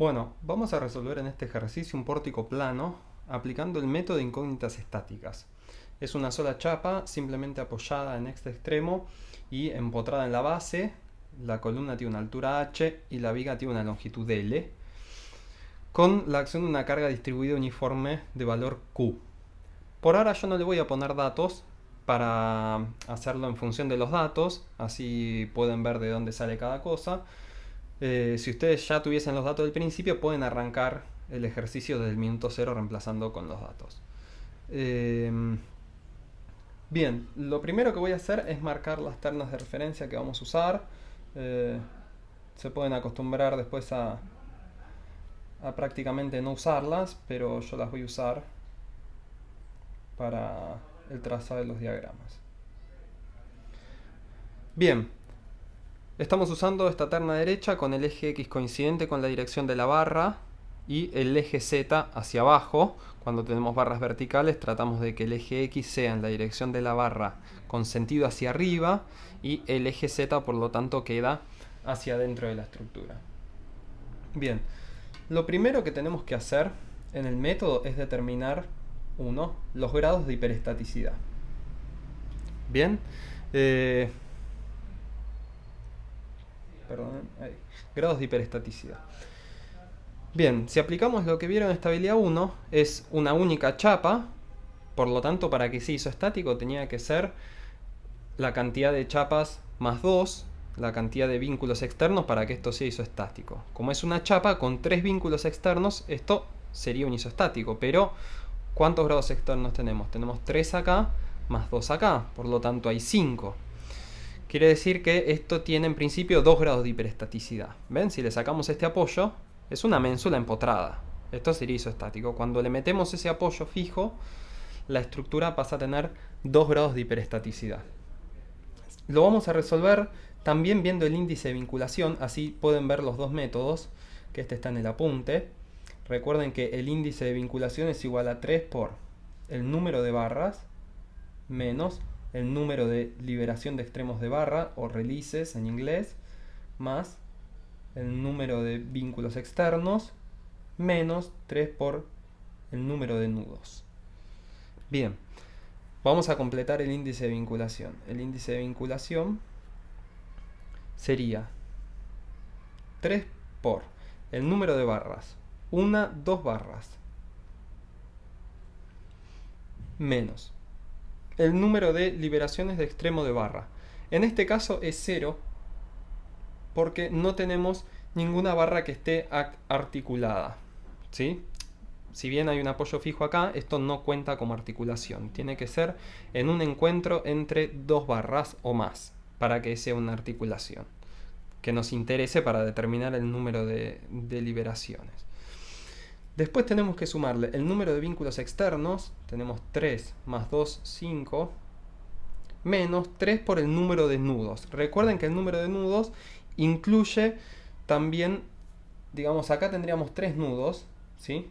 Bueno, vamos a resolver en este ejercicio un pórtico plano aplicando el método de incógnitas estáticas. Es una sola chapa simplemente apoyada en este extremo y empotrada en la base. La columna tiene una altura h y la viga tiene una longitud L, con la acción de una carga distribuida uniforme de valor Q. Por ahora yo no le voy a poner datos para hacerlo en función de los datos, así pueden ver de dónde sale cada cosa. Si ustedes ya tuviesen los datos del principio, pueden arrancar el ejercicio desde el minuto 0 reemplazando con los datos. Bien, lo primero que voy a hacer es marcar las ternas de referencia que vamos a usar. Se pueden acostumbrar después a prácticamente no usarlas, pero yo las voy a usar para el trazado de los diagramas. Bien, estamos usando esta terna derecha con el eje X coincidente con la dirección de la barra y el eje Z hacia abajo. Cuando tenemos barras verticales tratamos de que el eje X sea en la dirección de la barra con sentido hacia arriba y el eje Z por lo tanto queda hacia adentro de la estructura. Bien, lo primero que tenemos que hacer en el método es determinar los grados de hiperestaticidad. Bien, grados de hiperestaticidad. Bien, si aplicamos lo que vieron en estabilidad 1, es una única chapa, por lo tanto para que sea isoestático tenía que ser la cantidad de chapas más 2, la cantidad de vínculos externos para que esto sea isoestático. Como es una chapa con 3 vínculos externos, esto sería un isoestático, pero ¿cuántos grados externos tenemos? Tenemos 3 acá más 2 acá, por lo tanto hay 5. Quiere decir que esto tiene en principio 2 grados de hiperestaticidad. ¿Ven? Si le sacamos este apoyo, es una ménsula empotrada. Esto sería isoestático. Cuando le metemos ese apoyo fijo, la estructura pasa a tener 2 grados de hiperestaticidad. Lo vamos a resolver también viendo el índice de vinculación. Así pueden ver los dos métodos, que este está en el apunte. Recuerden que el índice de vinculación es igual a 3 por el número de barras menos el número de liberación de extremos de barra, o releases en inglés, más el número de vínculos externos, menos 3 por el número de nudos. Bien, vamos a completar el índice de vinculación. El índice de vinculación sería 3 por el número de barras, 2 barras, menos el número de liberaciones de extremo de barra. En este caso es 0 porque no tenemos ninguna barra que esté articulada, ¿sí? Si bien hay un apoyo fijo acá, esto no cuenta como articulación. Tiene que ser en un encuentro entre 2 barras o más para que sea una articulación que nos interese para determinar el número de liberaciones. Después tenemos que sumarle el número de vínculos externos. Tenemos 3 más 2, 5, menos 3 por el número de nudos. Recuerden que el número de nudos incluye también, digamos, acá tendríamos 3 nudos, ¿sí?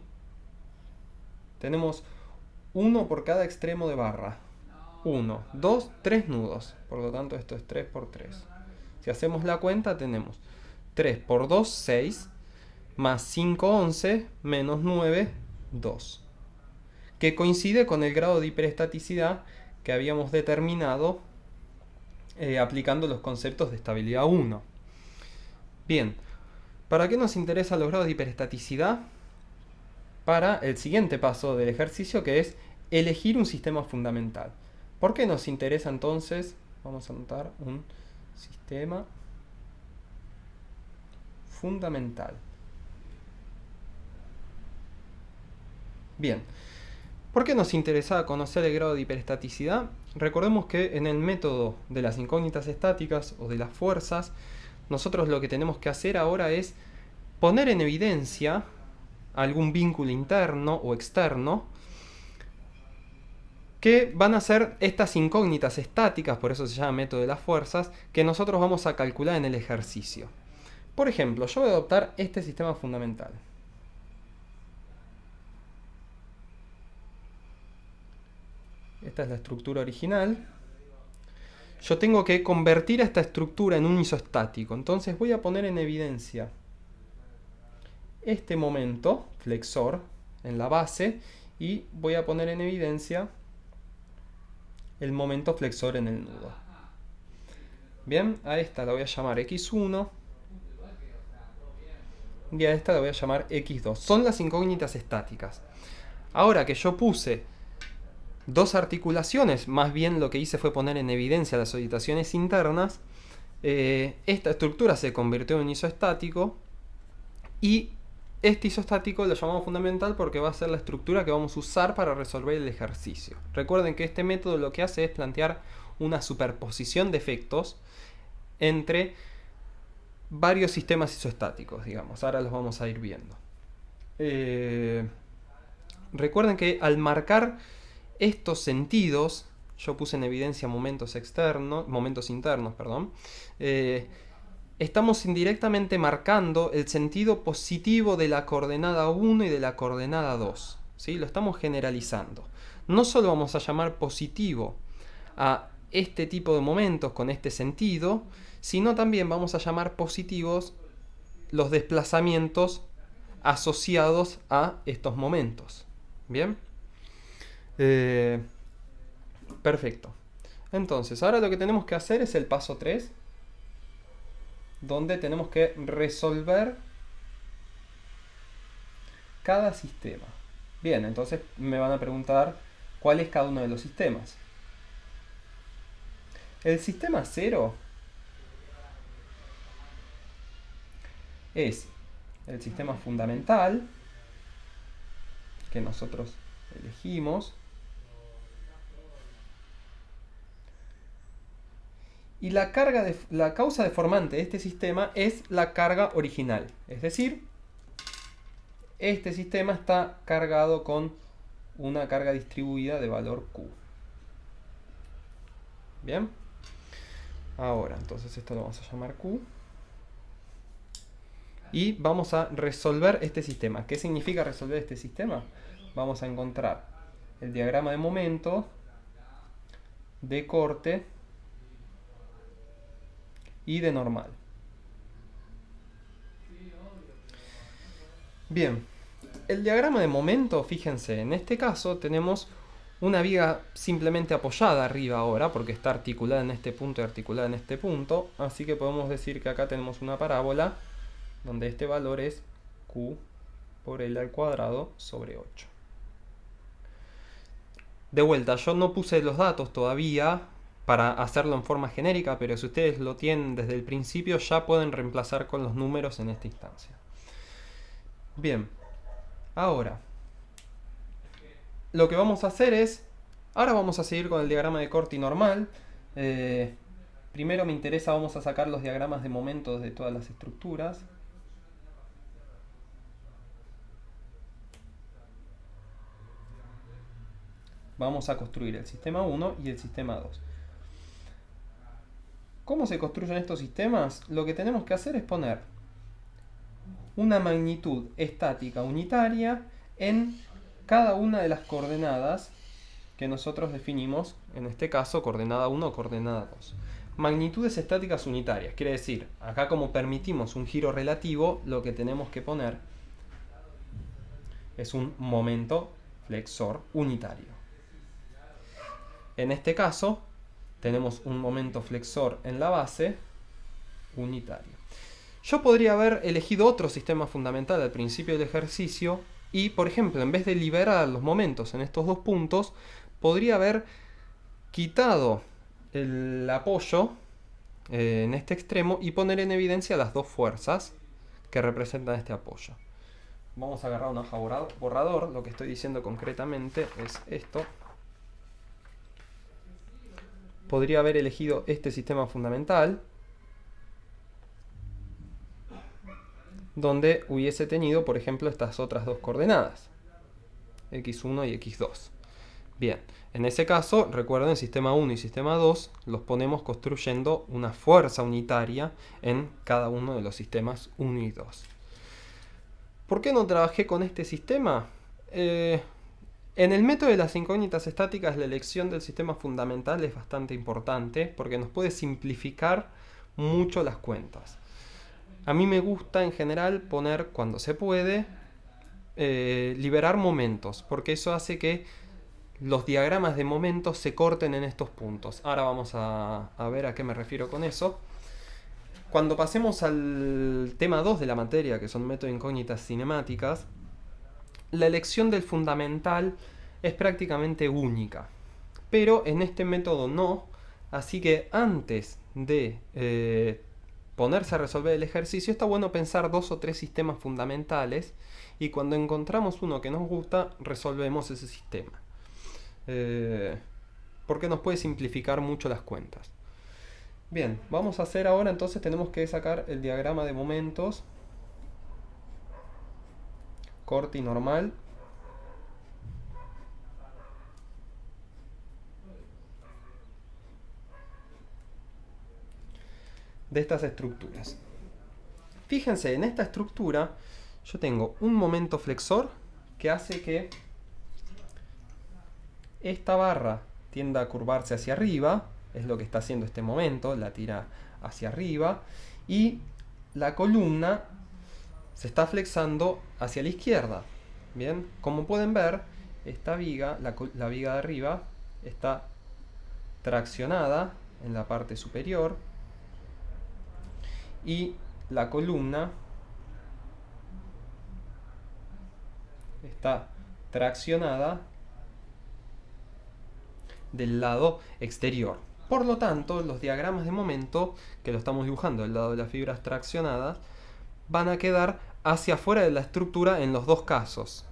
Tenemos 1 por cada extremo de barra. 1, 2, 3 nudos. Por lo tanto, esto es 3 por 3. Si hacemos la cuenta, tenemos 3 por 2, 6, más 5, 11, menos 9, 2. Que coincide con el grado de hiperestaticidad que habíamos determinado aplicando los conceptos de estabilidad 1. Bien, ¿para qué nos interesan los grados de hiperestaticidad? Para el siguiente paso del ejercicio, que es elegir un sistema fundamental. ¿Por qué nos interesa entonces? Vamos a anotar un sistema fundamental. Bien, ¿por qué nos interesa conocer el grado de hiperestaticidad? Recordemos que en el método de las incógnitas estáticas o de las fuerzas, nosotros lo que tenemos que hacer ahora es poner en evidencia algún vínculo interno o externo que van a ser estas incógnitas estáticas, por eso se llama método de las fuerzas, que nosotros vamos a calcular en el ejercicio. Por ejemplo, yo voy a adoptar este sistema fundamental. Esta es la estructura original. Yo tengo que convertir a esta estructura en un isoestático. Entonces voy a poner en evidencia este momento flexor en la base y voy a poner en evidencia el momento flexor en el nudo. Bien, a esta la voy a llamar x1 y a esta la voy a llamar x2. Son las incógnitas estáticas. Ahora que yo puse dos articulaciones, más bien lo que hice fue poner en evidencia las orientaciones internas, esta estructura se convirtió en un isoestático y este isostático lo llamamos fundamental porque va a ser la estructura que vamos a usar para resolver el ejercicio. Recuerden que este método lo que hace es plantear una superposición de efectos entre varios sistemas isoestáticos, digamos. Ahora los vamos a ir viendo. Recuerden que al marcar estos sentidos, yo puse en evidencia momentos internos, estamos indirectamente marcando el sentido positivo de la coordenada 1 y de la coordenada 2. ¿Sí? Lo estamos generalizando. No solo vamos a llamar positivo a este tipo de momentos con este sentido, sino también vamos a llamar positivos los desplazamientos asociados a estos momentos. ¿Bien? Perfecto. Entonces, ahora lo que tenemos que hacer es el paso 3, donde tenemos que resolver cada sistema. Bien, entonces me van a preguntar cuál es cada uno de los sistemas. El sistema 0 es el sistema fundamental que nosotros elegimos. Y la causa deformante de este sistema es la carga original. Es decir, este sistema está cargado con una carga distribuida de valor Q. Bien. Ahora, entonces esto lo vamos a llamar Q. Y vamos a resolver este sistema. ¿Qué significa resolver este sistema? Vamos a encontrar el diagrama de momento, de corte y de normal. Bien, el diagrama de momento, fíjense, en este caso tenemos una viga simplemente apoyada arriba ahora, porque está articulada en este punto y articulada en este punto, así que podemos decir que acá tenemos una parábola donde este valor es Q por L al cuadrado sobre 8. De vuelta, yo no puse los datos todavía para hacerlo en forma genérica, pero si ustedes lo tienen desde el principio ya pueden reemplazar con los números en esta instancia. Bien, ahora lo que vamos a hacer es, ahora vamos a seguir con el diagrama de corte y normal. Primero me interesa, vamos a sacar los diagramas de momentos de todas las estructuras. Vamos a construir el sistema 1 y el sistema 2. ¿Cómo se construyen estos sistemas? Lo que tenemos que hacer es poner una magnitud estática unitaria en cada una de las coordenadas que nosotros definimos, en este caso coordenada 1 o coordenada 2. Magnitudes estáticas unitarias, quiere decir, acá como permitimos un giro relativo, lo que tenemos que poner es un momento flexor unitario. En este caso, tenemos un momento flexor en la base unitario. Yo podría haber elegido otro sistema fundamental al principio del ejercicio y, por ejemplo, en vez de liberar los momentos en estos dos puntos, podría haber quitado el apoyo en este extremo y poner en evidencia las dos fuerzas que representan este apoyo. Vamos a agarrar una hoja borrador. Lo que estoy diciendo concretamente es esto. Podría haber elegido este sistema fundamental, donde hubiese tenido, por ejemplo, estas otras dos coordenadas, x1 y x2. Bien, en ese caso, recuerden, sistema 1 y sistema 2 los ponemos construyendo una fuerza unitaria en cada uno de los sistemas 1 y 2. ¿Por qué no trabajé con este sistema? En el método de las incógnitas estáticas, la elección del sistema fundamental es bastante importante porque nos puede simplificar mucho las cuentas. A mí me gusta en general poner, cuando se puede, liberar momentos, porque eso hace que los diagramas de momentos se corten en estos puntos. Ahora vamos a ver a qué me refiero con eso. Cuando pasemos al tema 2 de la materia, que son métodos de incógnitas cinemáticas, la elección del fundamental es prácticamente única. Pero en este método no, así que antes de ponerse a resolver el ejercicio está bueno pensar 2 o 3 sistemas fundamentales y cuando encontramos uno que nos gusta resolvemos ese sistema. Porque nos puede simplificar mucho las cuentas. Bien, vamos a hacer ahora, entonces tenemos que sacar el diagrama de momentos corte y normal de estas estructuras. Fíjense, en esta estructura yo tengo un momento flexor que hace que esta barra tienda a curvarse hacia arriba, es lo que está haciendo este momento, la tira hacia arriba, y la columna se está flexando hacia la izquierda. Bien, como pueden ver, esta viga, la viga de arriba, está traccionada en la parte superior y la columna está traccionada del lado exterior. Por lo tanto, los diagramas de momento, que lo estamos dibujando del lado de las fibras traccionadas, van a quedar hacia afuera de la estructura en los dos casos,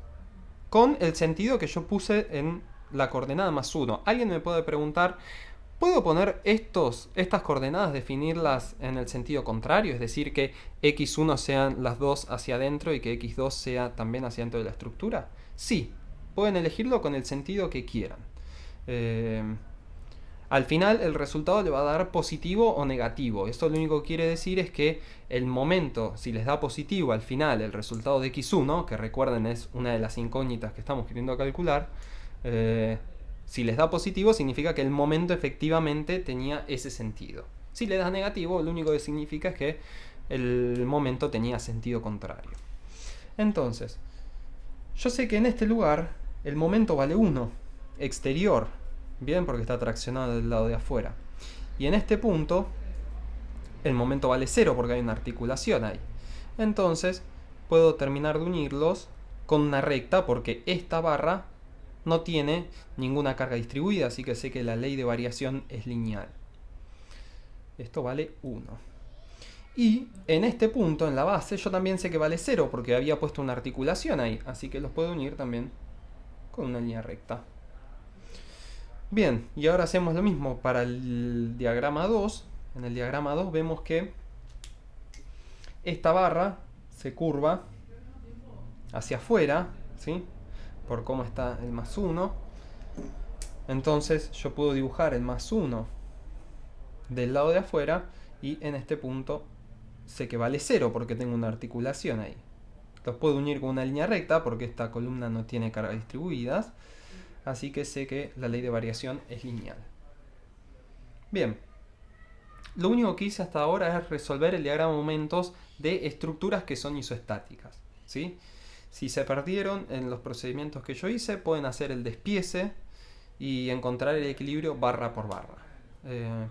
con el sentido que yo puse en la coordenada +1. Alguien me puede preguntar, ¿puedo poner estas coordenadas, definirlas en el sentido contrario? Es decir, que x1 sean las dos hacia adentro y que x2 sea también hacia dentro de la estructura. Sí, pueden elegirlo con el sentido que quieran. Al final el resultado le va a dar positivo o negativo. Esto lo único que quiere decir es que el momento, si les da positivo al final el resultado de x1, que recuerden es una de las incógnitas que estamos queriendo calcular, si les da positivo significa que el momento efectivamente tenía ese sentido. Si le da negativo, lo único que significa es que el momento tenía sentido contrario. Entonces, yo sé que en este lugar el momento vale 1, exterior, bien, porque está traccionado del lado de afuera. Y en este punto, el momento vale 0 porque hay una articulación ahí. Entonces, puedo terminar de unirlos con una recta porque esta barra no tiene ninguna carga distribuida, así que sé que la ley de variación es lineal. Esto vale 1. Y en este punto, en la base, yo también sé que vale 0 porque había puesto una articulación ahí, así que los puedo unir también con una línea recta. Bien, y ahora hacemos lo mismo para el diagrama 2. En el diagrama 2 vemos que esta barra se curva hacia afuera, ¿sí? Por cómo está el +1. Entonces yo puedo dibujar el +1 del lado de afuera y en este punto sé que vale 0 porque tengo una articulación ahí. Los puedo unir con una línea recta porque esta columna no tiene cargas distribuidas. Así que sé que la ley de variación es lineal. Bien, lo único que hice hasta ahora es resolver el diagrama de momentos de estructuras que son isoestáticas, ¿sí? Si se perdieron en los procedimientos que yo hice, pueden hacer el despiece y encontrar el equilibrio barra por barra.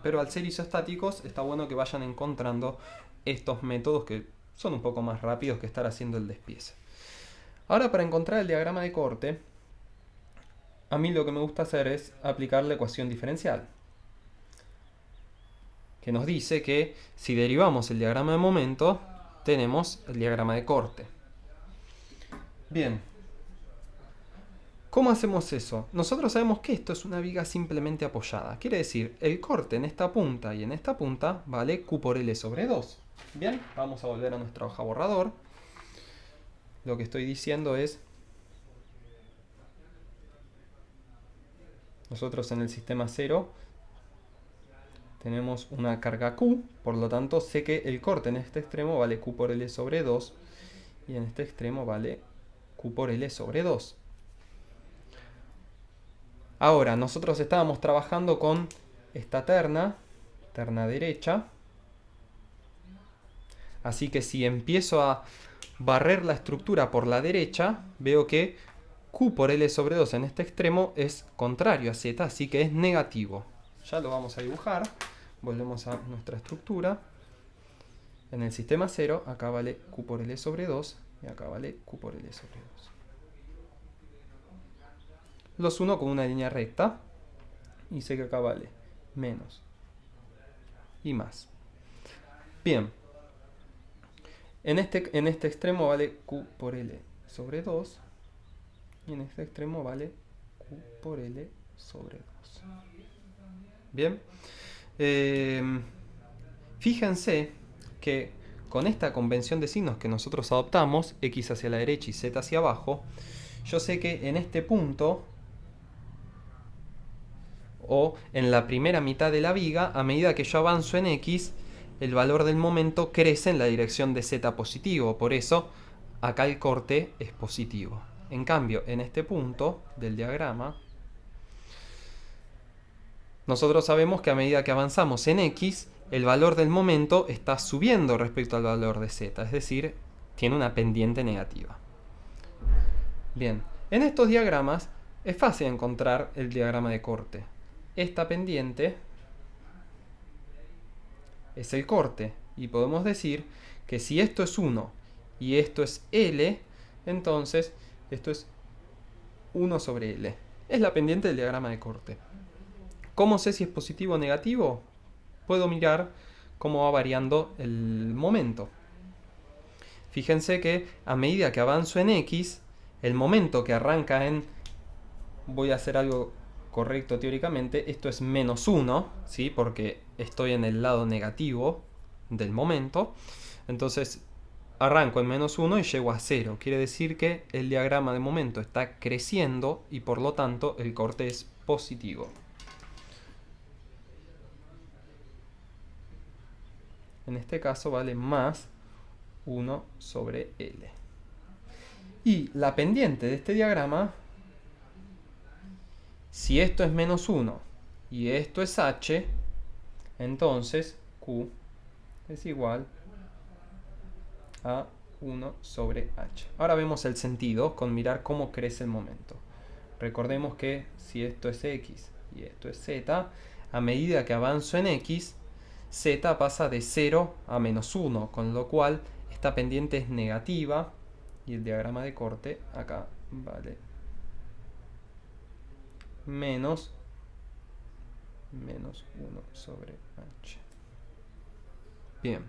Pero al ser isoestáticos está bueno que vayan encontrando estos métodos que son un poco más rápidos que estar haciendo el despiece. Ahora, para encontrar el diagrama de corte, a mí lo que me gusta hacer es aplicar la ecuación diferencial, que nos dice que si derivamos el diagrama de momento, tenemos el diagrama de corte. Bien, ¿cómo hacemos eso? Nosotros sabemos que esto es una viga simplemente apoyada. Quiere decir, el corte en esta punta y en esta punta vale Q por L sobre 2. Bien, vamos a volver a nuestra hoja borrador. Lo que estoy diciendo es, nosotros en el sistema 0 tenemos una carga Q, por lo tanto sé que el corte en este extremo vale Q por L sobre 2 y en este extremo vale Q por L sobre 2. Ahora, nosotros estábamos trabajando con esta terna derecha, Así que si empiezo a barrer la estructura por la derecha, veo que Q por L sobre 2 en este extremo es contrario a Z, así que es negativo. Ya lo vamos a dibujar. Volvemos a nuestra estructura. En el sistema 0, acá vale Q por L sobre 2 y acá vale Q por L sobre 2. Los uno con una línea recta y sé que acá vale menos y más. Bien, en este extremo vale Q por L sobre 2 y en este extremo vale Q por L sobre 2. Bien, fíjense que con esta convención de signos que nosotros adoptamos, X hacia la derecha y Z hacia abajo, yo sé que en este punto o en la primera mitad de la viga, a medida que yo avanzo en X, el valor del momento crece en la dirección de Z positivo. Por eso, acá el corte es positivo. En cambio, en este punto del diagrama, nosotros sabemos que a medida que avanzamos en X, el valor del momento está subiendo respecto al valor de Z. Es decir, tiene una pendiente negativa. Bien, en estos diagramas es fácil encontrar el diagrama de corte. Esta pendiente es el corte y podemos decir que si esto es 1 y esto es L, entonces esto es 1 sobre L. Es la pendiente del diagrama de corte. ¿Cómo sé si es positivo o negativo? Puedo mirar cómo va variando el momento. Fíjense que a medida que avanzo en X, el momento que arranca en... Voy a hacer algo correcto teóricamente, esto es menos 1, ¿sí? Porque estoy en el lado negativo del momento. Entonces arranco en menos 1 y llego a 0. Quiere decir que el diagrama de momento está creciendo y por lo tanto el corte es positivo. En este caso vale más 1 sobre L. Y la pendiente de este diagrama, si esto es menos 1 y esto es H, entonces Q es igual a 1 sobre H. Ahora vemos el sentido con mirar cómo crece el momento. Recordemos que si esto es X y esto es Z, a medida que avanzo en X, Z pasa de 0 a menos 1, con lo cual esta pendiente es negativa y el diagrama de corte acá vale menos 1 sobre H. Bien.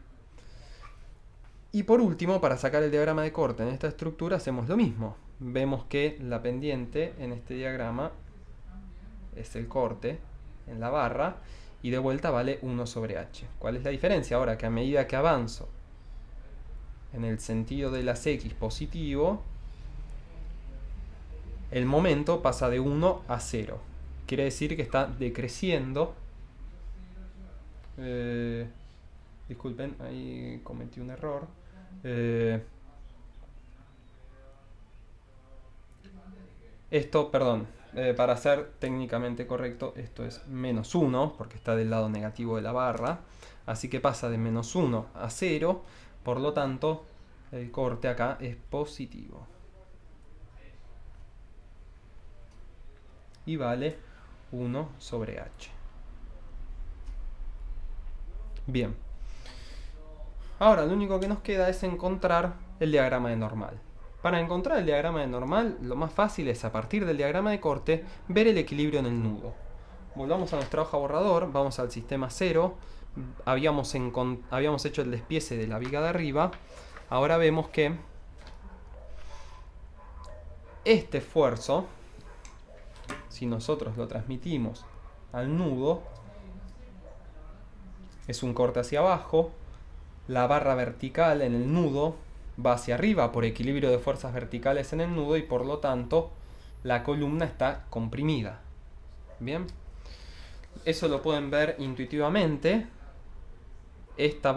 Y por último, para sacar el diagrama de corte en esta estructura hacemos lo mismo. Vemos que la pendiente en este diagrama es el corte en la barra y de vuelta vale 1 sobre H. ¿Cuál es la diferencia? Ahora que a medida que avanzo en el sentido de las X positivo, el momento pasa de 1 a 0. Quiere decir que está decreciendo. Disculpen, ahí cometí un error. Esto, perdón, para ser técnicamente correcto, esto es menos 1, porque está del lado negativo de la barra. Así que pasa de menos 1 a 0, por lo tanto, el corte acá es positivo. Y vale 1 sobre H. Bien. Ahora lo único que nos queda es encontrar el diagrama de normal. Para encontrar el diagrama de normal, lo más fácil es, a partir del diagrama de corte, ver el equilibrio en el nudo. Volvamos a nuestra hoja borrador, vamos al sistema 0. Habíamos hecho el despiece de la viga de arriba. Ahora vemos que este esfuerzo, si nosotros lo transmitimos al nudo, es un corte hacia abajo. La barra vertical en el nudo va hacia arriba por equilibrio de fuerzas verticales en el nudo y por lo tanto la columna está comprimida. Bien, eso lo pueden ver intuitivamente. Esta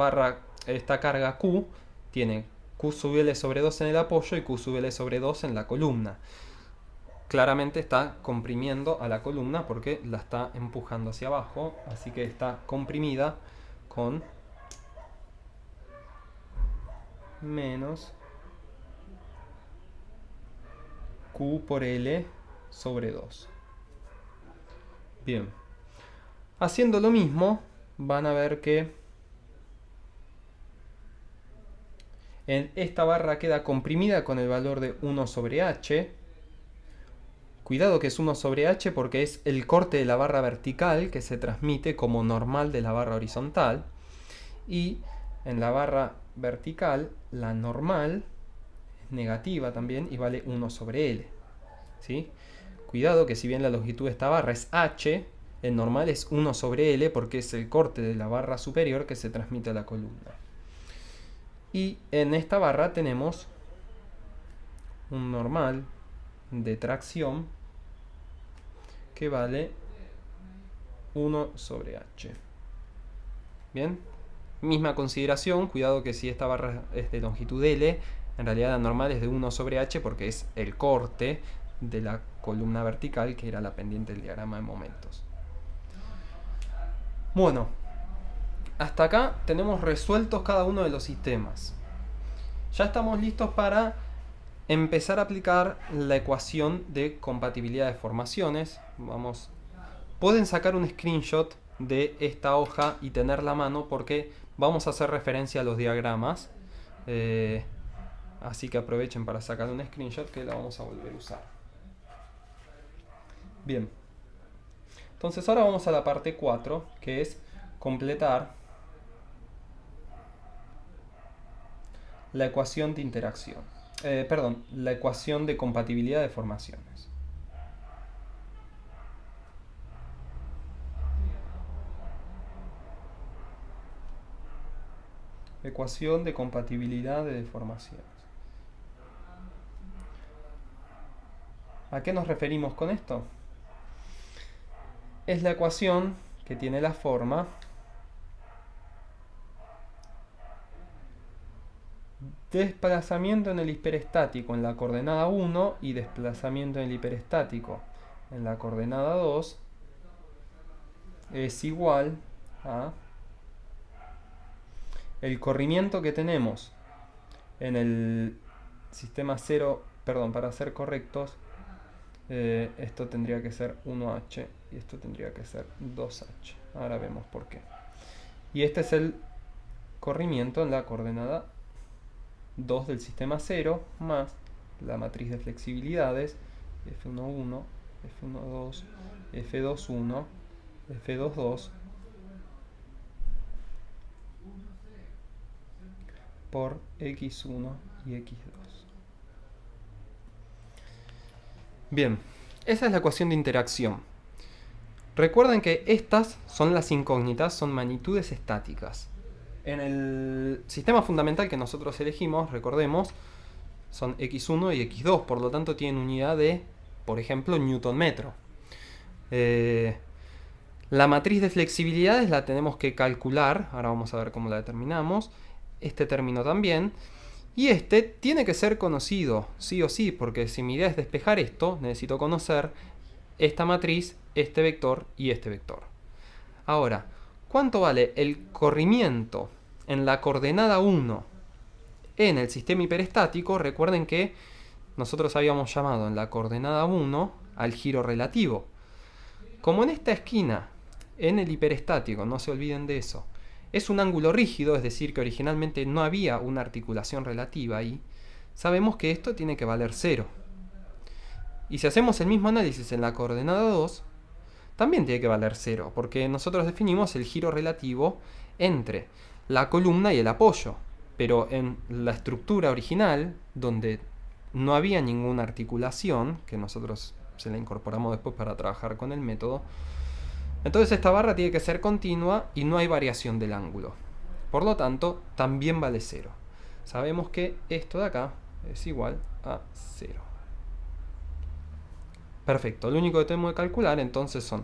carga Q tiene Q sub L sobre 2 en el apoyo y Q sub L sobre 2 en la columna. Claramente está comprimiendo a la columna porque la está empujando hacia abajo, así que está comprimida con menos Q por L sobre 2. Bien. Haciendo lo mismo, van a ver que esta barra queda comprimida con el valor de 1 sobre h. Cuidado que es 1 sobre h porque es el corte de la barra vertical que se transmite como normal de la barra horizontal. Y en la barra vertical, la normal es negativa también y vale 1 sobre L. ¿Sí? Cuidado que si bien la longitud de esta barra es h, el normal es 1 sobre L porque es el corte de la barra superior que se transmite a la columna. Y en esta barra tenemos un normal de tracción que vale 1 sobre h. Bien, misma consideración, cuidado que si esta barra es de longitud L, en realidad la normal es de 1 sobre h porque es el corte de la columna vertical que era la pendiente del diagrama de momentos. Bueno, hasta acá tenemos resueltos cada uno de los sistemas. Ya estamos listos para empezar a aplicar la ecuación de compatibilidad de formaciones. Pueden sacar un screenshot de esta hoja y tenerla a mano porque vamos a hacer referencia a los diagramas. Así que aprovechen para sacar un screenshot que la vamos a volver a usar. Bien. Entonces ahora vamos a la parte 4, que es completar la ecuación de interacción. La ecuación de compatibilidad de formaciones. Ecuación de compatibilidad de deformaciones. ¿A qué nos referimos con esto? Es la ecuación que tiene la forma desplazamiento en el hiperestático en la coordenada 1 y desplazamiento en el hiperestático en la coordenada 2 es igual a el corrimiento que tenemos en el sistema 0, perdón, para ser correctos, esto tendría que ser 1h y esto tendría que ser 2h. Ahora vemos por qué. Y este es el corrimiento en la coordenada 2 del sistema 0 más la matriz de flexibilidades F11, F12, F21, F22 por X1 y X2. Bien, esa es la ecuación de interacción. Recuerden que estas son las incógnitas, son magnitudes estáticas. En el sistema fundamental que nosotros elegimos, recordemos, son X1 y X2, por lo tanto tienen unidad de, por ejemplo, Newton metro. La matriz de flexibilidades la tenemos que calcular, ahora vamos a ver cómo la determinamos, este término también, y este tiene que ser conocido, sí o sí, porque si mi idea es despejar esto, necesito conocer esta matriz, este vector y este vector. Ahora, ¿cuánto vale el corrimiento en la coordenada 1 en el sistema hiperestático? Recuerden que nosotros habíamos llamado en la coordenada 1 al giro relativo. Como en esta esquina, en el hiperestático, no se olviden de eso, es un ángulo rígido, es decir, que originalmente no había una articulación relativa ahí, sabemos que esto tiene que valer 0. Y si hacemos el mismo análisis en la coordenada 2, también tiene que valer 0, porque nosotros definimos el giro relativo entre la columna y el apoyo. Pero en la estructura original, donde no había ninguna articulación, que nosotros se la incorporamos después para trabajar con el método, entonces esta barra tiene que ser continua y no hay variación del ángulo. Por lo tanto, también vale 0. Sabemos que esto de acá es igual a 0. Perfecto, lo único que tenemos que calcular entonces son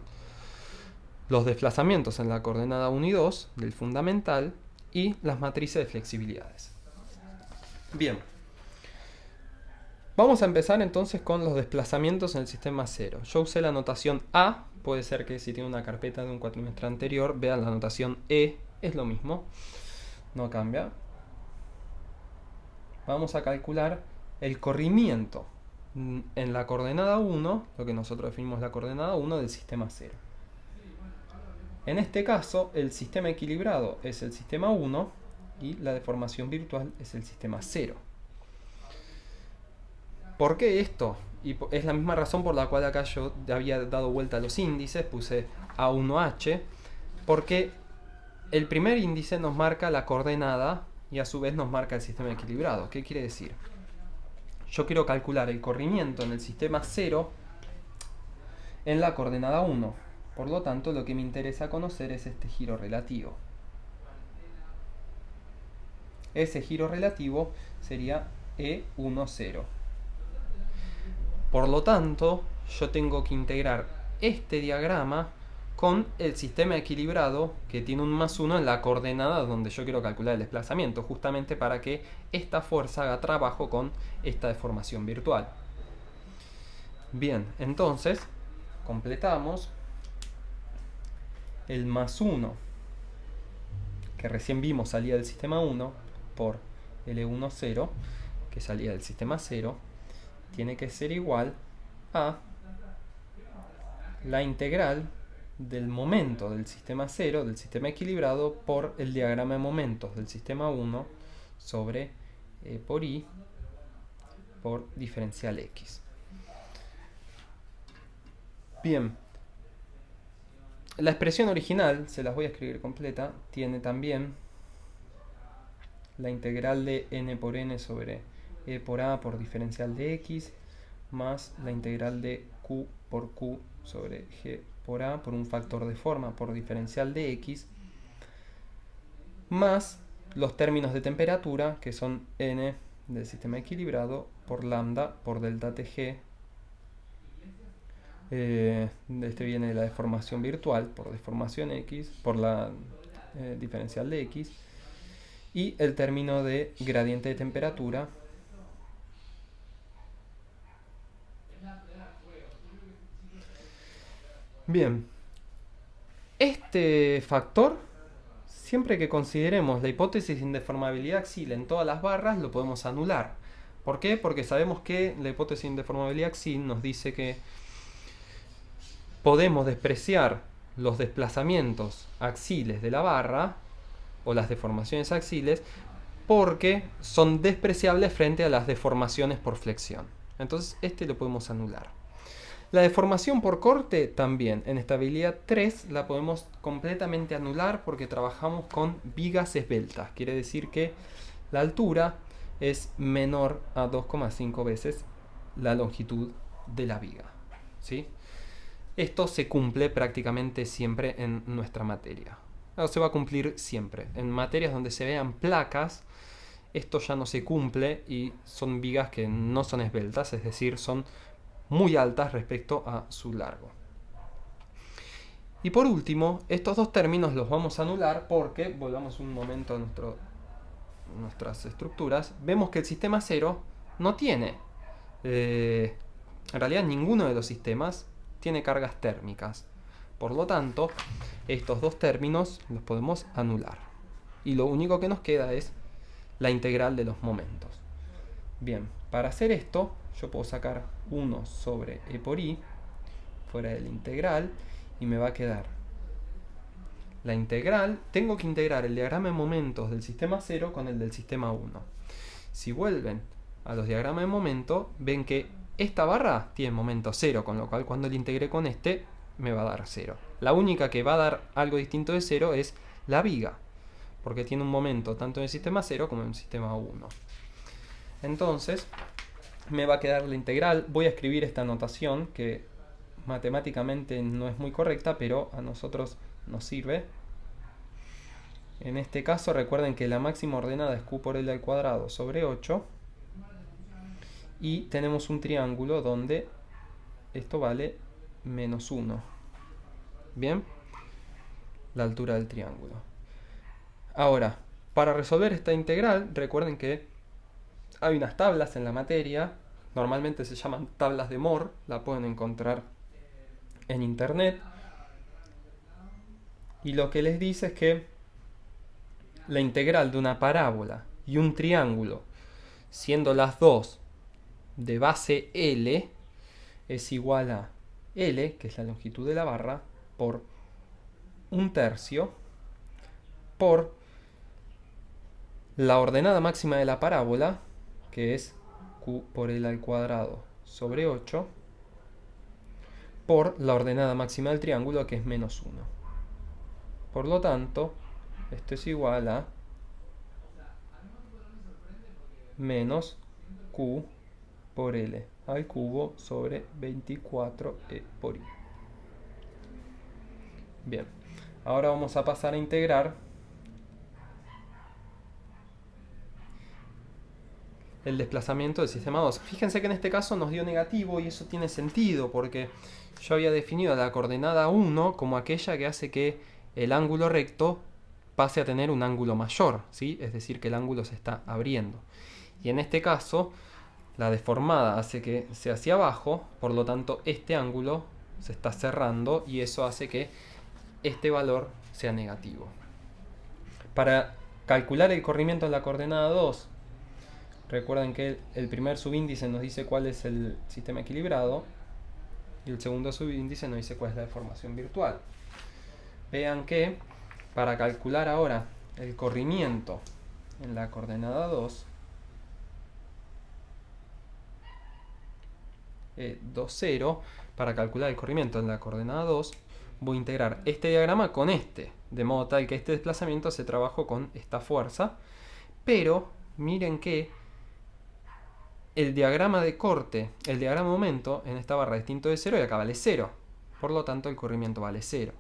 los desplazamientos en la coordenada 1 y 2 del fundamental y las matrices de flexibilidades. Bien, vamos a empezar entonces con los desplazamientos en el sistema 0. Yo usé la notación A, puede ser que si tiene una carpeta de un cuatrimestre anterior, vean la notación E, es lo mismo, no cambia. vamos a calcular el corrimiento en la coordenada 1, lo que nosotros definimos la coordenada 1 del sistema 0. En este caso, el sistema equilibrado es el sistema 1 y la deformación virtual es el sistema 0. ¿Por qué esto? Y es la misma razón por la cual acá yo había dado vuelta a los índices, puse A1H, porque el primer índice nos marca la coordenada y a su vez nos marca el sistema equilibrado. ¿Qué quiere decir? Yo quiero calcular el corrimiento en el sistema 0 en la coordenada 1. Por lo tanto, lo que me interesa conocer es este giro relativo. Ese giro relativo sería E10. Por lo tanto, yo tengo que integrar este diagrama con el sistema equilibrado que tiene un +1 en la coordenada donde yo quiero calcular el desplazamiento, justamente para que esta fuerza haga trabajo con esta deformación virtual. Bien, entonces completamos el +1 que recién vimos salía del sistema 1 por L10 que salía del sistema 0 tiene que ser igual a la integral del momento del sistema 0, del sistema equilibrado, por el diagrama de momentos del sistema 1 sobre E por I por diferencial X. Bien, la expresión original, se las voy a escribir completa, tiene también la integral de n por n sobre E por A por diferencial de X más la integral de Q por Q sobre G por A por un factor de forma por diferencial de X más los términos de temperatura que son n del sistema equilibrado por lambda por delta TG. Este viene de la deformación virtual por deformación X por la diferencial de X y el término de gradiente de temperatura Bien, este factor, siempre que consideremos la hipótesis de indeformabilidad axial en todas las barras, lo podemos anular. ¿Por qué? Porque sabemos que la hipótesis de indeformabilidad axial nos dice que podemos despreciar los desplazamientos axiales de la barra o las deformaciones axiales porque son despreciables frente a las deformaciones por flexión. Entonces este lo podemos anular. La deformación por corte también, en estabilidad 3, la podemos completamente anular porque trabajamos con vigas esbeltas. Quiere decir que la altura es menor a 2,5 veces la longitud de la viga, ¿sí? Esto se cumple prácticamente siempre en nuestra materia. O se va a cumplir siempre. En materias donde se vean placas, esto ya no se cumple y son vigas que no son esbeltas, es decir, son muy altas respecto a su largo. Y por último, estos dos términos los vamos a anular porque, volvamos un momento a nuestras estructuras, vemos que el sistema 0 no tiene, en realidad ninguno de los sistemas tiene cargas térmicas. Por lo tanto, estos dos términos los podemos anular. Y lo único que nos queda es la integral de los momentos. Bien, para hacer esto, yo puedo sacar 1 sobre E por I fuera de la integral y me va a quedar la integral. Tengo que integrar el diagrama de momentos del sistema 0 con el del sistema 1. Si vuelven a los diagramas de momento, ven que esta barra tiene momento 0, con lo cual cuando le integre con este me va a dar 0. La única que va a dar algo distinto de 0 es la viga, porque tiene un momento tanto en el sistema 0 como en el sistema 1. Entonces me va a quedar la integral. Voy a escribir esta notación que matemáticamente no es muy correcta, pero a nosotros nos sirve. En este caso recuerden que la máxima ordenada es Q por L al cuadrado sobre 8 y tenemos un triángulo donde esto vale menos 1. Bien, la altura del triángulo. Ahora, para resolver esta integral, recuerden que hay unas tablas en la materia, normalmente se llaman tablas de Moore, la pueden encontrar en internet. Y lo que les dice es que la integral de una parábola y un triángulo siendo las dos de base L, es igual a L, que es la longitud de la barra, por 1/3 por la ordenada máxima de la parábola, que es Q por L al cuadrado sobre 8, por la ordenada máxima del triángulo, que es -1. Por lo tanto, esto es igual a menos Q por L al cubo sobre 24E por I. Bien, ahora vamos a pasar a integrar el desplazamiento del sistema 2. Fíjense que en este caso nos dio negativo y eso tiene sentido porque yo había definido la coordenada 1 como aquella que hace que el ángulo recto pase a tener un ángulo mayor, ¿sí? Es decir, que el ángulo se está abriendo. Y en este caso, la deformada hace que sea hacia abajo, por lo tanto este ángulo se está cerrando y eso hace que este valor sea negativo. Para calcular el corrimiento en la coordenada 2, recuerden que el primer subíndice nos dice cuál es el sistema equilibrado y el segundo subíndice nos dice cuál es la deformación virtual. Vean que para calcular ahora el corrimiento en la coordenada 2, 2, 0, para calcular el corrimiento en la coordenada 2, voy a integrar este diagrama con este, de modo tal que este desplazamiento se trabajó con esta fuerza, pero miren que el diagrama de corte, el diagrama de momento en esta barra es distinto de 0 y acá vale 0, por lo tanto el corrimiento vale 0.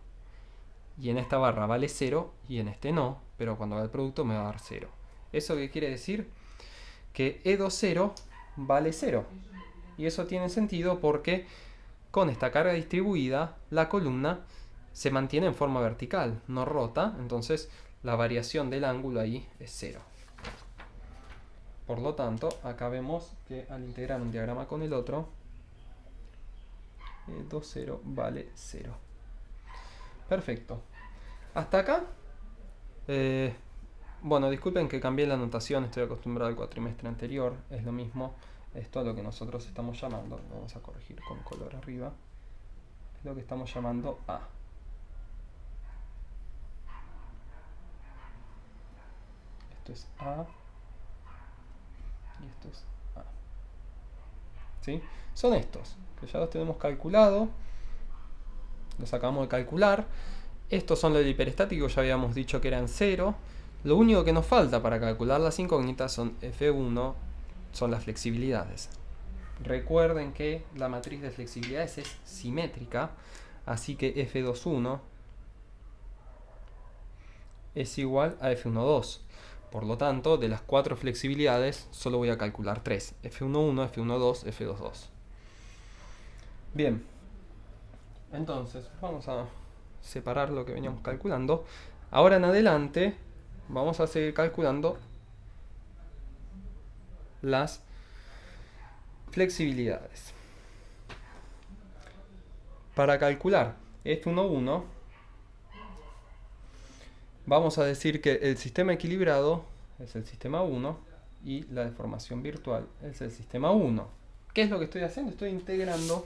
Y en esta barra vale 0 y en este no, pero cuando haga el producto me va a dar 0. ¿Eso qué quiere decir? Que E20 vale 0. Y eso tiene sentido porque con esta carga distribuida la columna se mantiene en forma vertical, no rota, entonces la variación del ángulo ahí es 0. Por lo tanto, acá vemos que al integrar un diagrama con el otro, E20 vale 0. Perfecto. Hasta acá. Bueno, disculpen que cambié la notación, estoy acostumbrado al cuatrimestre anterior, es lo mismo. Esto es lo que nosotros estamos llamando, lo vamos a corregir con color arriba, es lo que estamos llamando A. Esto es A y esto es A. ¿Sí? Son estos, que ya los tenemos calculado, los acabamos de calcular. Estos son los del hiperestático, ya habíamos dicho que eran 0. Lo único que nos falta para calcular las incógnitas son F1, son las flexibilidades. Recuerden que la matriz de flexibilidades es simétrica, así que F21 es igual a F12. Por lo tanto, de las 4 flexibilidades, solo voy a calcular 3. F11, F12, F22. Bien. Entonces, vamos a separar lo que veníamos calculando. Ahora en adelante, vamos a seguir calculando las flexibilidades. Para calcular F11, vamos a decir que el sistema equilibrado es el sistema 1 y la deformación virtual es el sistema 1. ¿Qué es lo que estoy haciendo? Estoy integrando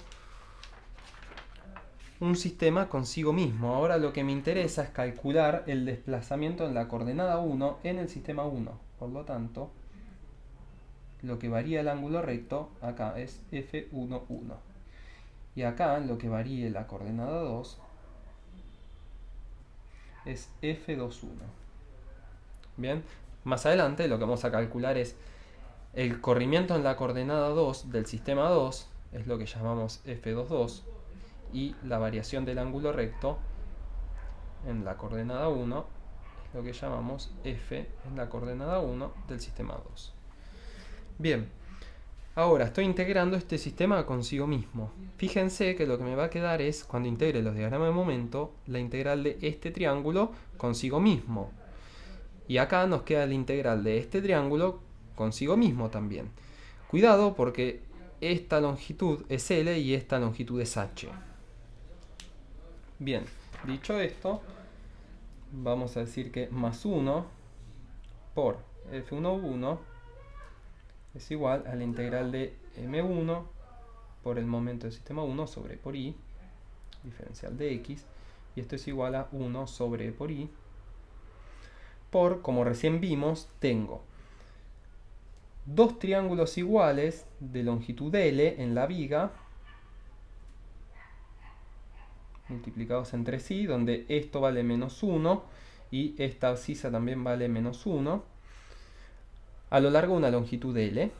un sistema consigo mismo. Ahora lo que me interesa es calcular el desplazamiento en la coordenada 1 en el sistema 1. Por lo tanto, lo que varía el ángulo recto acá es F11. Y acá lo que varíe la coordenada 2 es F21. Bien, más adelante lo que vamos a calcular es el corrimiento en la coordenada 2 del sistema 2, es lo que llamamos F22, y la variación del ángulo recto en la coordenada 1 es lo que llamamos F en la coordenada 1 del sistema 2. Bien, ahora estoy integrando este sistema consigo mismo. Fíjense que lo que me va a quedar es, cuando integre los diagramas de momento, la integral de este triángulo consigo mismo. Y acá nos queda la integral de este triángulo consigo mismo también. Cuidado porque esta longitud es L y esta longitud es H. Bien, dicho esto, vamos a decir que más 1 por F11 es igual a la integral de m1 por el momento del sistema 1 sobre e por i, diferencial de x, y esto es igual a 1 sobre e por i, por, como recién vimos, tengo dos triángulos iguales de longitud L en la viga, multiplicados entre sí, donde esto vale menos 1 y esta abscisa también vale menos 1, a lo largo de una longitud L.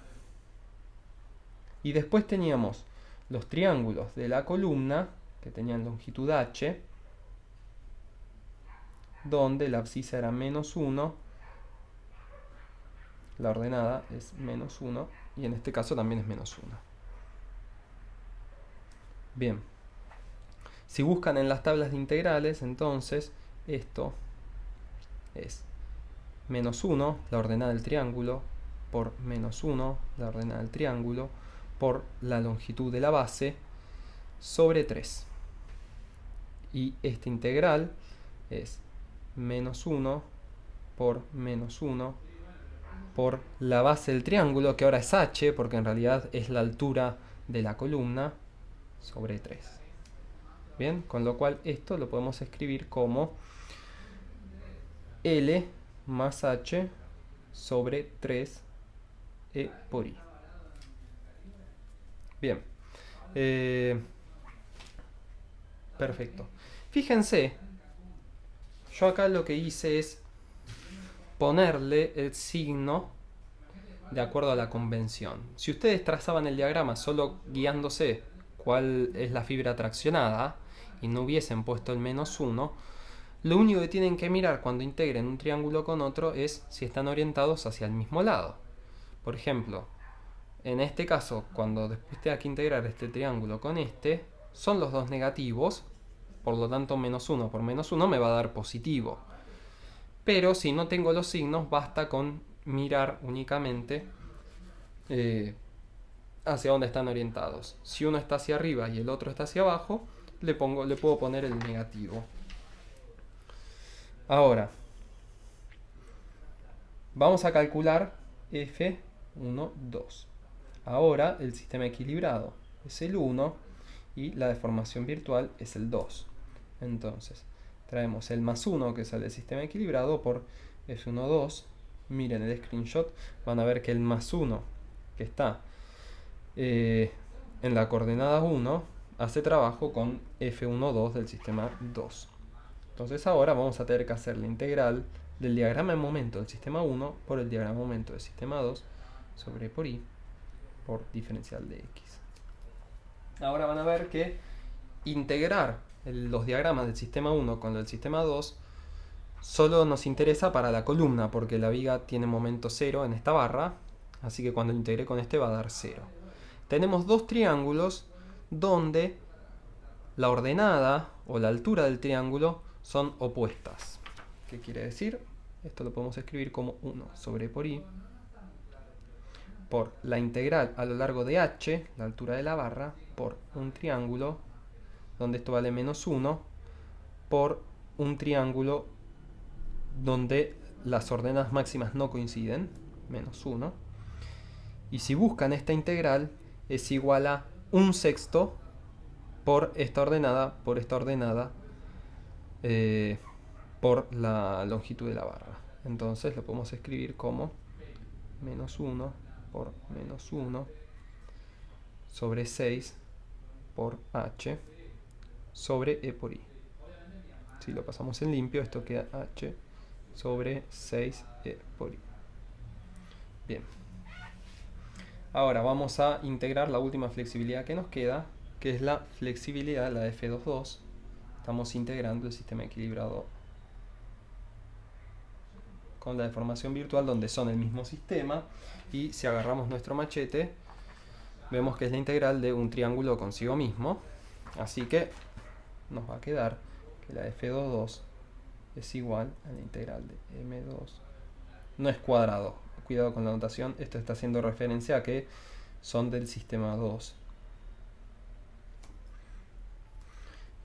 Y después teníamos los triángulos de la columna, que tenían longitud h, donde la abscisa era menos 1, la ordenada es menos 1, y en este caso también es menos 1. Bien, si buscan en las tablas de integrales, entonces esto es menos 1, la ordenada del triángulo, por menos 1, la ordenada del triángulo, por la longitud de la base, sobre 3. Y esta integral es menos 1 por menos 1 por la base del triángulo, que ahora es h, porque en realidad es la altura de la columna, sobre 3. Bien, con lo cual esto lo podemos escribir como L más h sobre 3 e por i. Bien. Perfecto. Fíjense, yo acá lo que hice es ponerle el signo de acuerdo a la convención. Si ustedes trazaban el diagrama solo guiándose cuál es la fibra traccionada y no hubiesen puesto el menos 1, lo único que tienen que mirar cuando integren un triángulo con otro es si están orientados hacia el mismo lado. Por ejemplo, en este caso, cuando después tenga que integrar este triángulo con este, son los dos negativos, por lo tanto menos 1 por menos 1 me va a dar positivo. Pero si no tengo los signos, basta con mirar únicamente hacia dónde están orientados. Si uno está hacia arriba y el otro está hacia abajo, le puedo poner el negativo. Ahora, vamos a calcular F1, 2. Ahora el sistema equilibrado es el 1 y la deformación virtual es el 2. Entonces, traemos el más 1 que sale del sistema equilibrado por F1, 2. Miren el screenshot, van a ver que el más 1 que está en la coordenada 1 hace trabajo con F1, 2 del sistema 2. Entonces ahora vamos a tener que hacer la integral del diagrama de momento del sistema 1 por el diagrama de momento del sistema 2 sobre por i por diferencial de x. Ahora van a ver que integrar los diagramas del sistema 1 con el del sistema 2 solo nos interesa para la columna, porque la viga tiene momento 0 en esta barra, así que cuando lo integre con este va a dar 0. Tenemos dos triángulos donde la ordenada o la altura del triángulo son opuestas. ¿Qué quiere decir? Esto lo podemos escribir como 1 sobre por i por la integral a lo largo de h, la altura de la barra, por un triángulo donde esto vale menos 1 por un triángulo donde las ordenadas máximas no coinciden, menos 1. Y si buscan esta integral, es igual a 1/6 por esta ordenada, por la longitud de la barra. Entonces lo podemos escribir como menos 1 por menos 1 sobre 6 por h sobre e por i. Si lo pasamos en limpio, esto queda h sobre 6e por i. Bien. Ahora vamos a integrar la última flexibilidad que nos queda, que es la flexibilidad, la F2,2. Estamos integrando el sistema equilibrado con la deformación virtual, donde son el mismo sistema, y si agarramos nuestro machete, vemos que es la integral de un triángulo consigo mismo, así que nos va a quedar que la F2,2 es igual a la integral de M2. No es cuadrado, cuidado con la notación, esto está haciendo referencia a que son del sistema 2.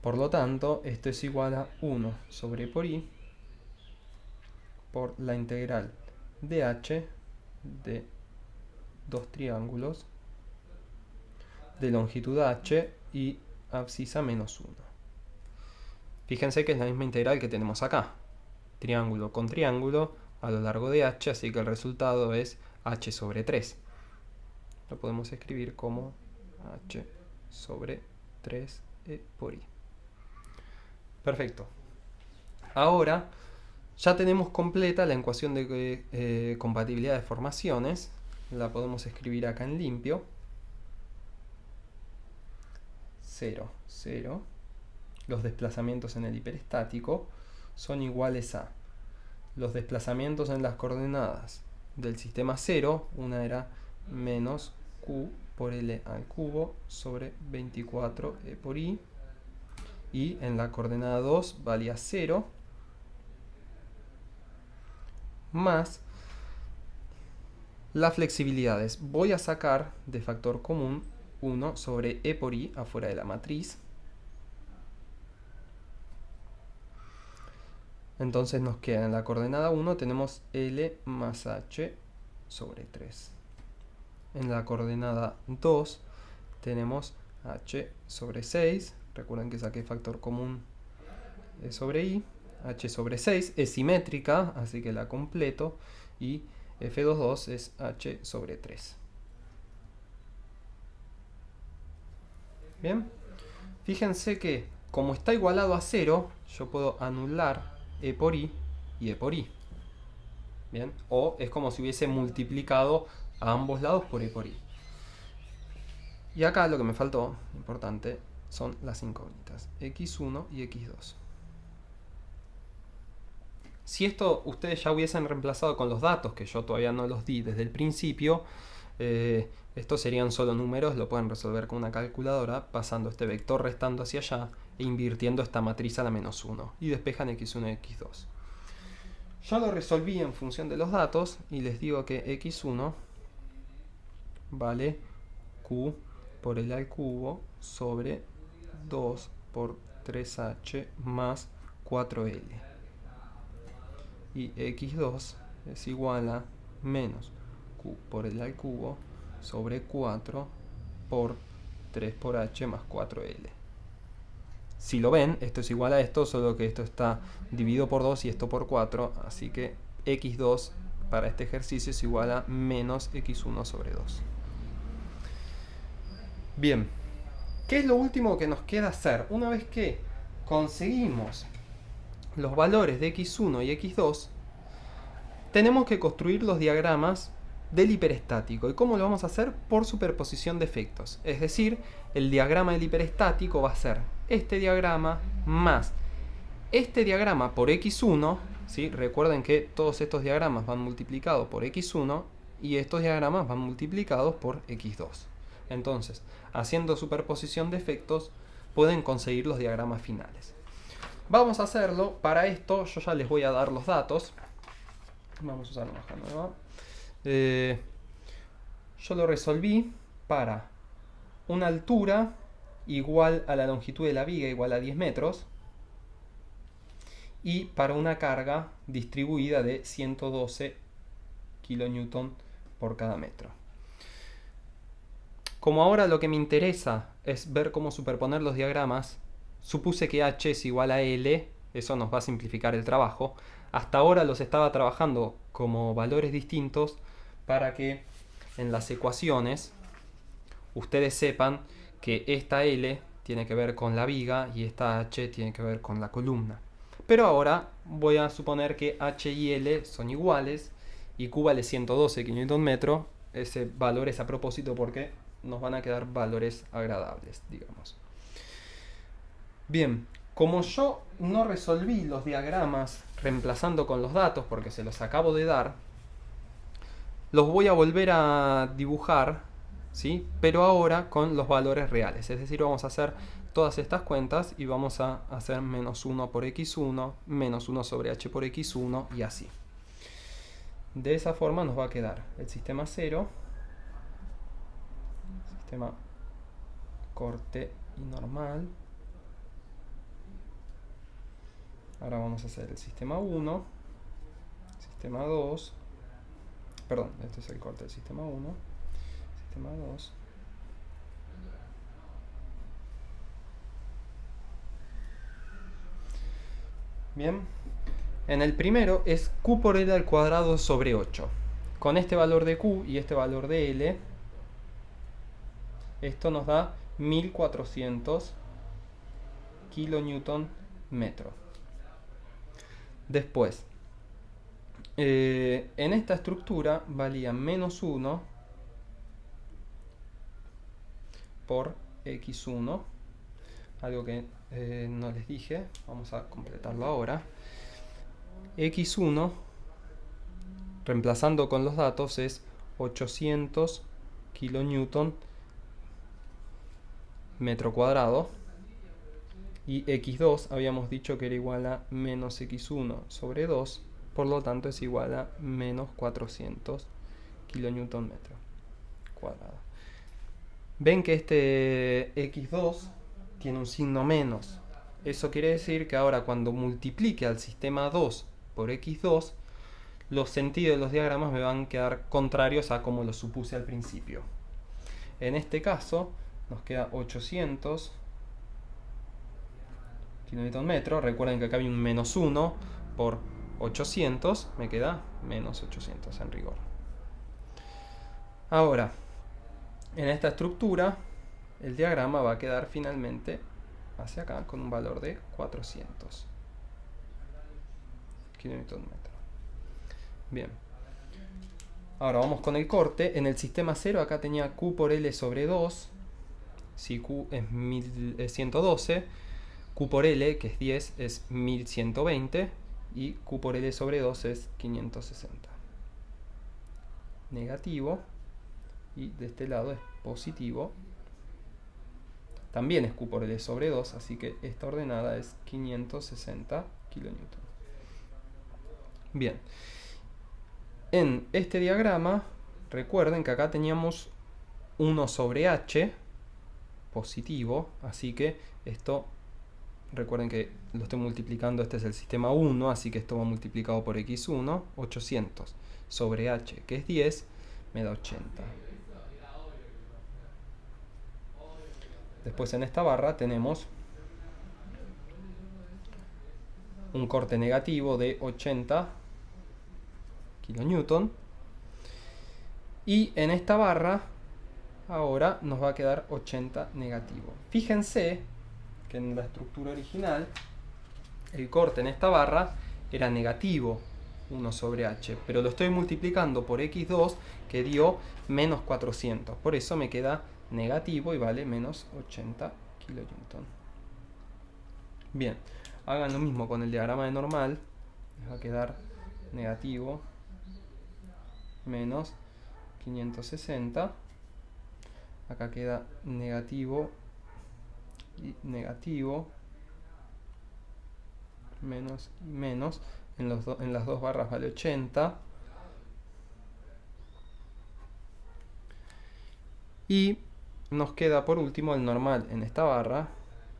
Por lo tanto, esto es igual a 1 sobre por i por la integral de h de dos triángulos de longitud h y abscisa -1. Fíjense que es la misma integral que tenemos acá. Triángulo con triángulo a lo largo de h, así que el resultado es h sobre 3. Lo podemos escribir como h sobre 3 e por i. Perfecto. Ahora ya tenemos completa la ecuación de compatibilidad de formaciones. La podemos escribir acá en limpio. 0, 0. Los desplazamientos en el hiperestático son iguales a los desplazamientos en las coordenadas del sistema 0. Una era menos q por L al cubo sobre 24 e por i. Y en la coordenada 2 valía 0 más las flexibilidades. Voy a sacar de factor común 1 sobre e por i afuera de la matriz. Entonces nos queda en la coordenada 1 tenemos L más h sobre 3. En la coordenada 2 tenemos h sobre 6. Recuerden que saqué factor común e sobre i. H sobre 6 es simétrica, así que la completo. Y F22 es h sobre 3. Bien. Fíjense que como está igualado a 0, yo puedo anular e por i y e por i. Bien. O es como si hubiese multiplicado a ambos lados por e por i. Y acá lo que me faltó, importante, son las incógnitas, x1 y x2. Si esto ustedes ya hubiesen reemplazado con los datos, que yo todavía no los di desde el principio, estos serían solo números, lo pueden resolver con una calculadora, pasando este vector restando hacia allá e invirtiendo esta matriz a la -1. Y despejan x1 y x2. Yo lo resolví en función de los datos y les digo que x1 vale q por L al cubo sobre 2 por 3h más 4L. Y x2 es igual a menos q por L al cubo sobre 4 por 3 por h más 4L. Si lo ven, esto es igual a esto, solo que esto está dividido por 2 y esto por 4, así que x2 para este ejercicio es igual a menos x1 sobre 2. Bien, ¿qué es lo último que nos queda hacer? Una vez que conseguimos los valores de x1 y x2, tenemos que construir los diagramas del hiperestático. ¿Y cómo lo vamos a hacer? Por superposición de efectos. Es decir, el diagrama del hiperestático va a ser este diagrama más este diagrama por x1. ¿Sí? Recuerden que todos estos diagramas van multiplicados por x1 y estos diagramas van multiplicados por x2. Entonces, haciendo superposición de efectos, pueden conseguir los diagramas finales. Vamos a hacerlo. Para esto yo ya les voy a dar los datos. Vamos a usar una hoja nueva. Yo lo resolví para una altura igual a la longitud de la viga, igual a 10 metros. Y para una carga distribuida de 112 kN por cada metro. Como ahora lo que me interesa es ver cómo superponer los diagramas, supuse que h es igual a L, eso nos va a simplificar el trabajo. Hasta ahora los estaba trabajando como valores distintos para que en las ecuaciones ustedes sepan que esta L tiene que ver con la viga y esta h tiene que ver con la columna. Pero ahora voy a suponer que h y L son iguales y Q vale 112 kN. Ese valor es a propósito porque nos van a quedar valores agradables, digamos. Bien, como yo no resolví los diagramas reemplazando con los datos porque se los acabo de dar, los voy a volver a dibujar, ¿sí? Pero ahora con los valores reales. Es decir, vamos a hacer todas estas cuentas y vamos a hacer menos 1 por x1, menos 1 sobre h por x1 y así. De esa forma nos va a quedar el sistema 0, sistema corte y normal. Ahora vamos a hacer el sistema 1, sistema 2, perdón, este es el corte del sistema 1, sistema 2. Bien. En el primero es Q por L al cuadrado sobre 8. Con este valor de Q y este valor de L, esto nos da 1400 kilonewton metro. Después, en esta estructura valía menos 1 por x1, algo que no les dije, vamos a completarlo ahora. x1, reemplazando con los datos, es 800 kilonewton metro cuadrado, y x2 habíamos dicho que era igual a menos x1 sobre 2, por lo tanto es igual a menos 400 kilonewton metro cuadrado. Ven que este x2 tiene un signo menos. Eso quiere decir que ahora cuando multiplique al sistema 2 por x2, los sentidos de los diagramas me van a quedar contrarios a como lo supuse al principio. En este caso nos queda 800 kilonewton metro. Recuerden que acá hay un menos 1 por 800, me queda menos 800 en rigor. Ahora, en esta estructura, el diagrama va a quedar finalmente hacia acá con un valor de 400 kilonewton metro. Bien. Ahora vamos con el corte. En el sistema 0 acá tenía Q por L sobre 2. Si Q es 112, Q por L, que es 10, es 1120. Y Q por L sobre 2 es 560. Negativo. Y de este lado es positivo. También es Q por L sobre 2, así que esta ordenada es 560 kilonewton. Bien. En este diagrama, recuerden que acá teníamos 1 sobre h positivo, así que esto, recuerden que lo estoy multiplicando, este es el sistema 1, así que esto va multiplicado por x1, 800 sobre h, que es 10, me da 80. Después en esta barra tenemos un corte negativo de 80 kilonewton. Y en esta barra ahora nos va a quedar 80 negativo. Fíjense que en la estructura original el corte en esta barra era negativo 1 sobre h, pero lo estoy multiplicando por x2 que dio menos 400. Por eso me queda negativo y vale menos 80 kilonewton. Bien, hagan lo mismo con el diagrama de normal. Les va a quedar negativo menos 560. Acá queda negativo y negativo, menos y menos. En las dos barras vale 80. Y nos queda por último el normal en esta barra,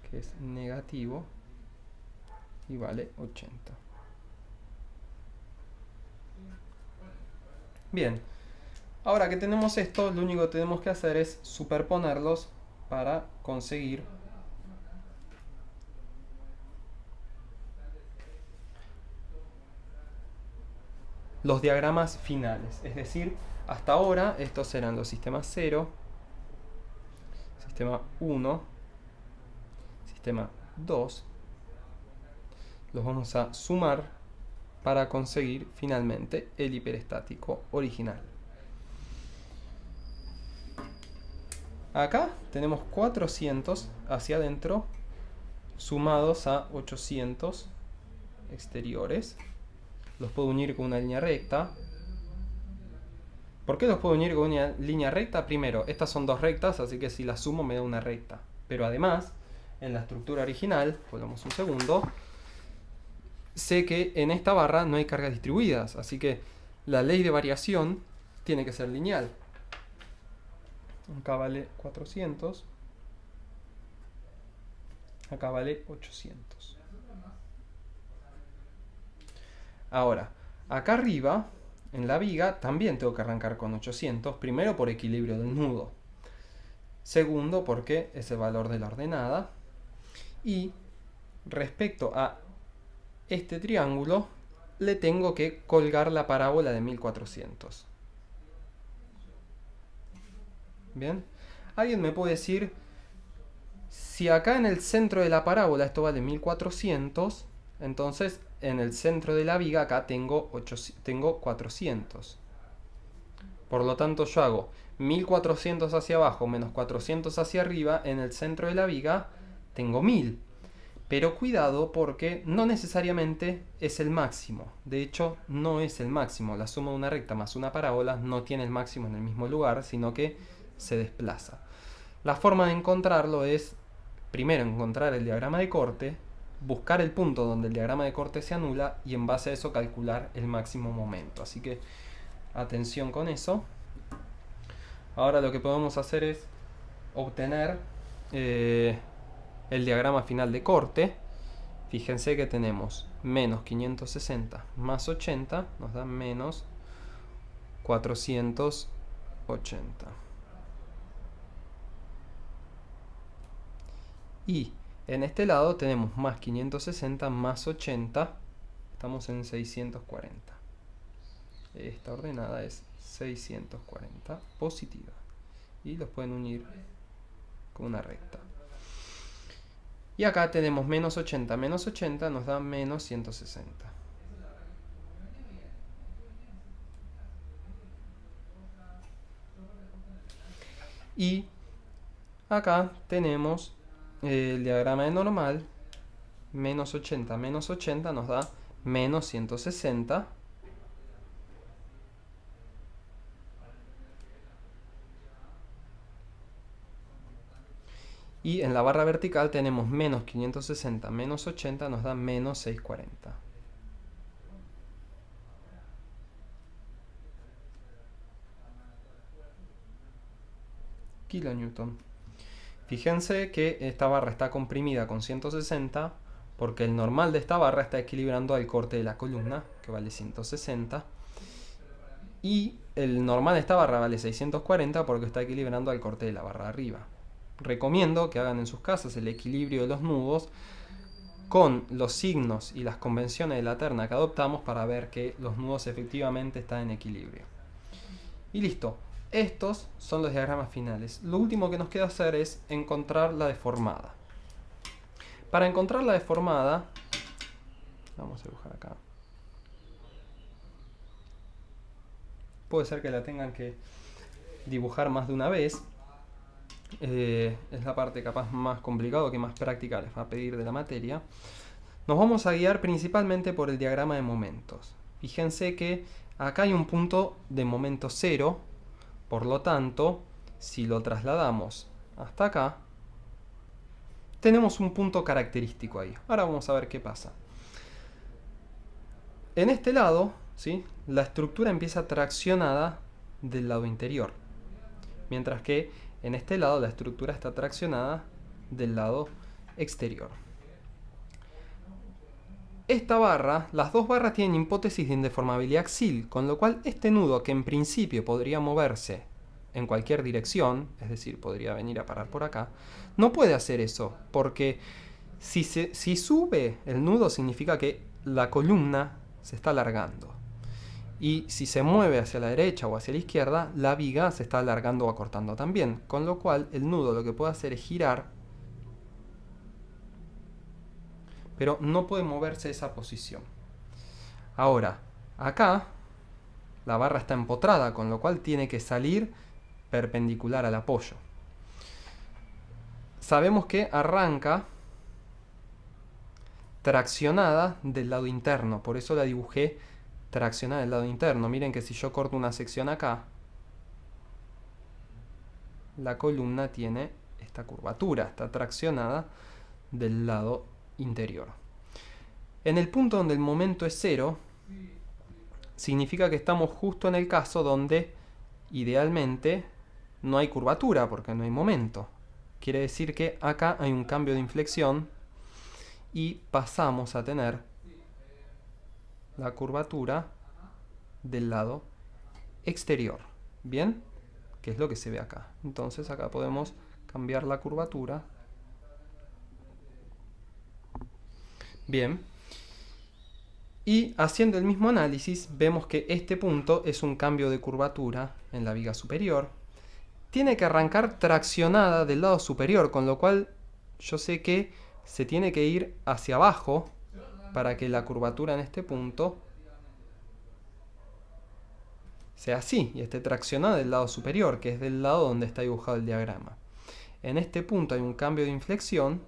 que es negativo y vale 80. Bien, ahora que tenemos esto, lo único que tenemos que hacer es superponerlos para conseguir los diagramas finales. Es decir, hasta ahora estos eran los sistemas 0, sistema 1, sistema 2. Los vamos a sumar para conseguir finalmente el hiperestático original. Acá tenemos 400 hacia adentro sumados a 800 exteriores. Los puedo unir con una línea recta. ¿Por qué los puedo unir con una línea recta? Primero, estas son dos rectas, así que si las sumo me da una recta. Pero además, en la estructura original, volvamos un segundo, sé que en esta barra no hay cargas distribuidas, así que la ley de variación tiene que ser lineal. Acá vale 400, acá vale 800. Ahora, acá arriba en la viga también tengo que arrancar con 800, primero por equilibrio del nudo, segundo porque es el valor de la ordenada, y respecto a este triángulo le tengo que colgar la parábola de 1400. Bien, alguien me puede decir, si acá en el centro de la parábola esto vale 1400, entonces en el centro de la viga acá tengo 400. Por lo tanto yo hago 1400 hacia abajo menos 400 hacia arriba, en el centro de la viga tengo 1000. Pero cuidado porque no necesariamente es el máximo. De hecho, no es el máximo. La suma de una recta más una parábola no tiene el máximo en el mismo lugar, sino que se desplaza. La forma de encontrarlo es, primero, encontrar el diagrama de corte, buscar el punto donde el diagrama de corte se anula y en base a eso calcular el máximo momento. Así que atención con eso. Ahora lo que podemos hacer es obtener el diagrama final de corte. Fíjense que tenemos menos 560 más 80 nos da menos 480. Y en este lado tenemos más 560 más 80, estamos en 640. Esta ordenada es 640 positiva. Y los pueden unir con una recta. Y acá tenemos menos 80 nos da menos 160. Y acá tenemos el diagrama de normal, menos 80 nos da menos 160. Y en la barra vertical tenemos menos 560 menos 80 nos da menos 640. Kilonewton. Fíjense que esta barra está comprimida con 160 porque el normal de esta barra está equilibrando al corte de la columna, que vale 160. Y el normal de esta barra vale 640 porque está equilibrando al corte de la barra arriba. Recomiendo que hagan en sus casas el equilibrio de los nudos con los signos y las convenciones de la terna que adoptamos para ver que los nudos efectivamente están en equilibrio. Y listo. Estos son los diagramas finales. Lo último que nos queda hacer es encontrar la deformada. Para encontrar la deformada, vamos a dibujar acá. Puede ser que la tengan que dibujar más de una vez. Es la parte capaz más complicada, que más práctica les va a pedir de la materia. Nos vamos a guiar principalmente por el diagrama de momentos. Fíjense que acá hay un punto de momento 0, por lo tanto, si lo trasladamos hasta acá, tenemos un punto característico ahí. Ahora vamos a ver qué pasa. En este lado, ¿sí?, la estructura empieza traccionada del lado interior, mientras que en este lado la estructura está traccionada del lado exterior. Esta barra, las dos barras tienen hipótesis de indeformabilidad axial, con lo cual este nudo, que en principio podría moverse en cualquier dirección, es decir, podría venir a parar por acá, no puede hacer eso, porque si sube el nudo significa que la columna se está alargando. Y si se mueve hacia la derecha o hacia la izquierda, la viga se está alargando o acortando también, con lo cual el nudo lo que puede hacer es girar, pero no puede moverse de esa posición. Ahora, acá la barra está empotrada, con lo cual tiene que salir perpendicular al apoyo. Sabemos que arranca traccionada del lado interno, por eso la dibujé traccionada del lado interno. Miren que si yo corto una sección acá, la columna tiene esta curvatura, está traccionada del lado interior. En el punto donde el momento es 0, significa que estamos justo en el caso donde idealmente no hay curvatura porque no hay momento. Quiere decir que acá hay un cambio de inflexión y pasamos a tener la curvatura del lado exterior. ¿Bien? Que es lo que se ve acá. Entonces acá podemos cambiar la curvatura. Bien. Y haciendo el mismo análisis, vemos que este punto es un cambio de curvatura en la viga superior. Tiene que arrancar traccionada del lado superior, con lo cual yo sé que se tiene que ir hacia abajo para que la curvatura en este punto sea así y esté traccionada del lado superior, que es del lado donde está dibujado el diagrama. En este punto hay un cambio de inflexión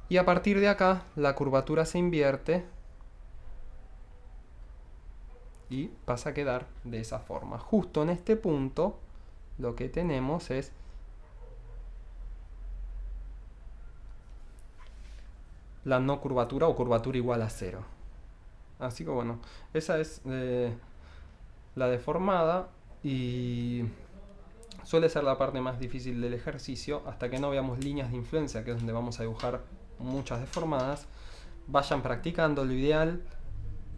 y a partir de acá la curvatura se invierte y pasa a quedar de esa forma. Justo en este punto lo que tenemos es la no curvatura o curvatura igual a 0. Así que bueno, esa es la deformada y suele ser la parte más difícil del ejercicio hasta que no veamos líneas de influencia, que es donde vamos a dibujar muchas deformadas. Vayan practicando. Lo ideal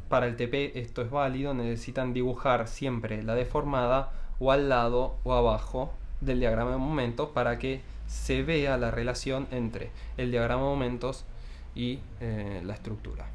para el TP, esto es válido, necesitan dibujar siempre la deformada o al lado o abajo del diagrama de momentos para que se vea la relación entre el diagrama de momentos y la estructura.